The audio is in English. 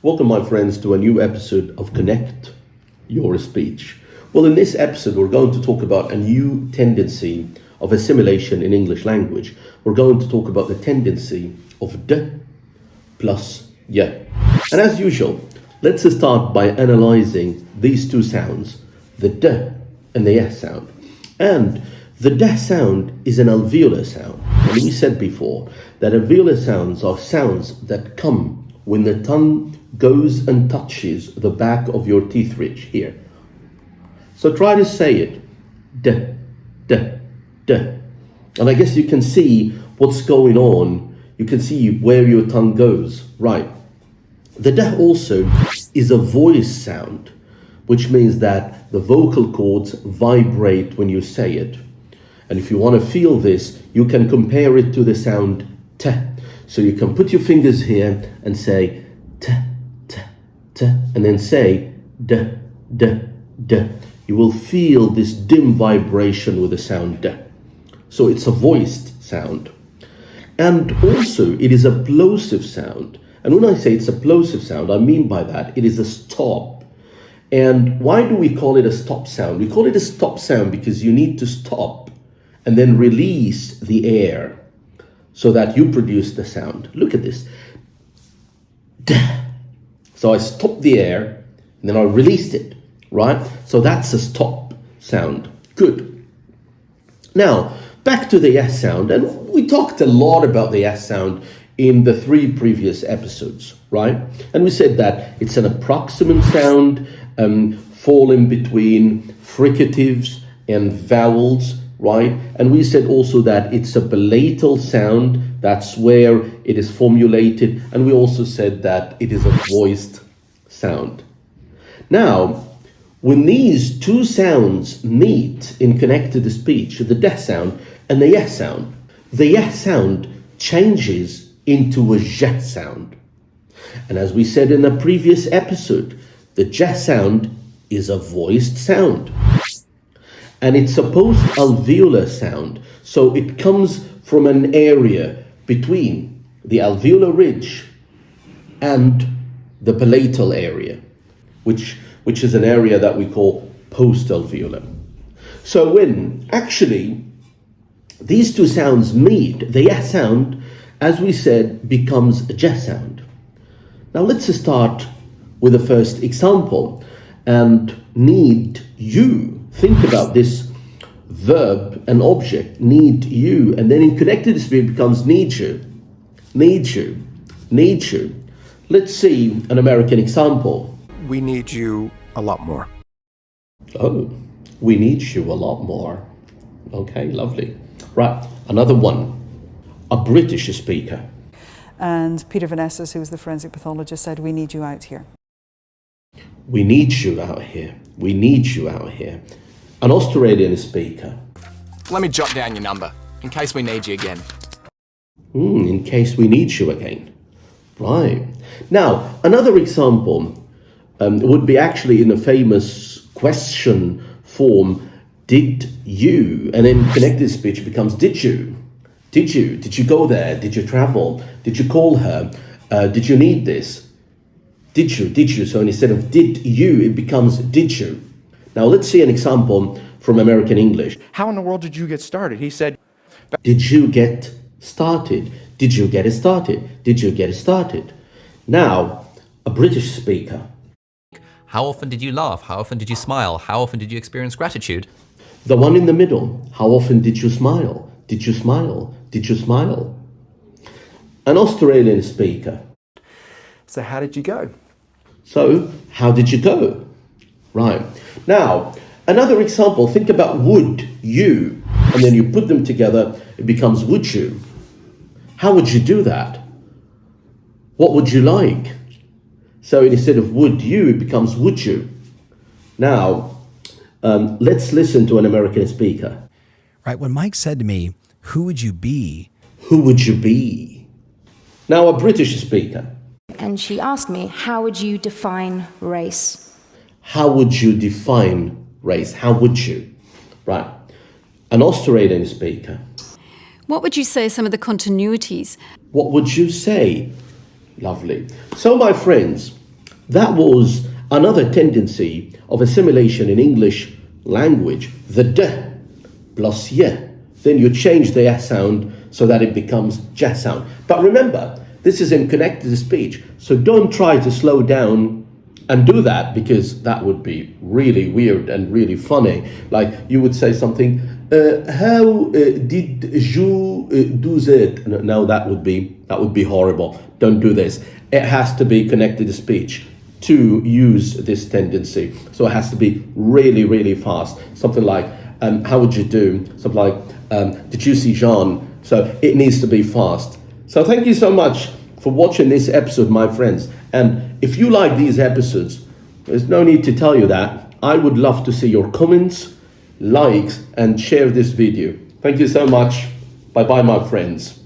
Welcome, my friends, to a new episode of Connect Your Speech. Well, in this episode, we're going to talk about a new tendency of assimilation in English language. We're going to talk about the tendency of d plus y. And as usual, let's start by analyzing these two sounds, the d and the s sound. And the d sound is an alveolar sound. And we said before that alveolar sounds are sounds that come when the tongue goes and touches the back of your teeth ridge here. So try to say it. D, d, d. And I guess you can see what's going on. You can see where your tongue goes. Right. The d also is a voice sound, which means that the vocal cords vibrate when you say it. And if you want to feel this, you can compare it to the sound t. So you can put your fingers here and say t, t, t, and then say d, d, d. You will feel this dim vibration with the sound d. So it's a voiced sound. And also it is a plosive sound. And when I say it's a plosive sound, I mean by that it is a stop. And why do we call it a stop sound? We call it a stop sound because you need to stop and then release the air so that you produce the sound. Look at this. So I stopped the air and then I released it, right? So that's a stop sound. Good. Now, back to the S sound. And we talked a lot about the S sound in the 3 previous episodes, right? And we said that it's an approximant sound, falling between fricatives and vowels, right? And we said also that it's a palatal sound. That's where it is formulated. And we also said that it is a voiced sound. Now, when these two sounds meet in connected speech, the d sound and the y sound changes into a j sound. And as we said in a previous episode, the j sound is a voiced sound. And it's a post-alveolar sound. So it comes from an area between the alveolar ridge and the palatal area, which is an area that we call post-alveolar. So when actually these two sounds meet, the y sound, as we said, becomes a j sound. Now let's start with the first example and need you. Think about this verb and object, need you, and then in connected speech becomes need you, need you, need you. Let's see an American example. We need you a lot more. Oh, we need you a lot more. Okay, lovely. Right, another one. A British speaker. And Peter Vanessas, who was the forensic pathologist, said, we need you out here. We need you out here. We need you out here. An Australian speaker. Let me jot down your number, in case we need you again. In case we need you again. Right. Now, another example would be actually in the famous question form, did you? And then connected speech becomes, did you? Did you? Did you go there? Did you travel? Did you call her? Did you need this? Did you? Did you? So instead of did you, it becomes did you? Now let's see an example from American English. How in the world did you get started? He said, did you get started? Did you get it started? Did you get it started? Now, a British speaker. How often did you laugh? How often did you smile? How often did you experience gratitude? The one in the middle. How often did you smile? Did you smile? Did you smile? An Australian speaker. so how did you go? So, how did you go? Right. Now, another example, think about would you, and then you put them together, it becomes would you. How would you do that? What would you like? So instead of would you, it becomes would you. Now, let's listen to an American speaker. Right, when Mike said to me, who would you be? Who would you be? Now, a British speaker. And she asked me, how would you define race? How would you define race? How would you? Right. An Australian speaker. What would you say are some of the continuities? What would you say? Lovely. So, my friends, That was another tendency of assimilation in English language. The d plus y. Then you change the s sound so that it becomes j sound. But remember, this is in connected speech, so don't try to slow down and do that, because that would be really weird and really funny. Like you would say something, how did you do that? No, that would be horrible. Don't do this. It has to be connected speech to use this tendency. So it has to be really, really fast. Something like, how would you do? Something like, did you see Jean? So it needs to be fast. So thank you so much for watching this episode, my friends. And if you like these episodes, there's no need to tell you that. I would love to see your comments, likes, and share this video. Thank you so much. Bye-bye, my friends.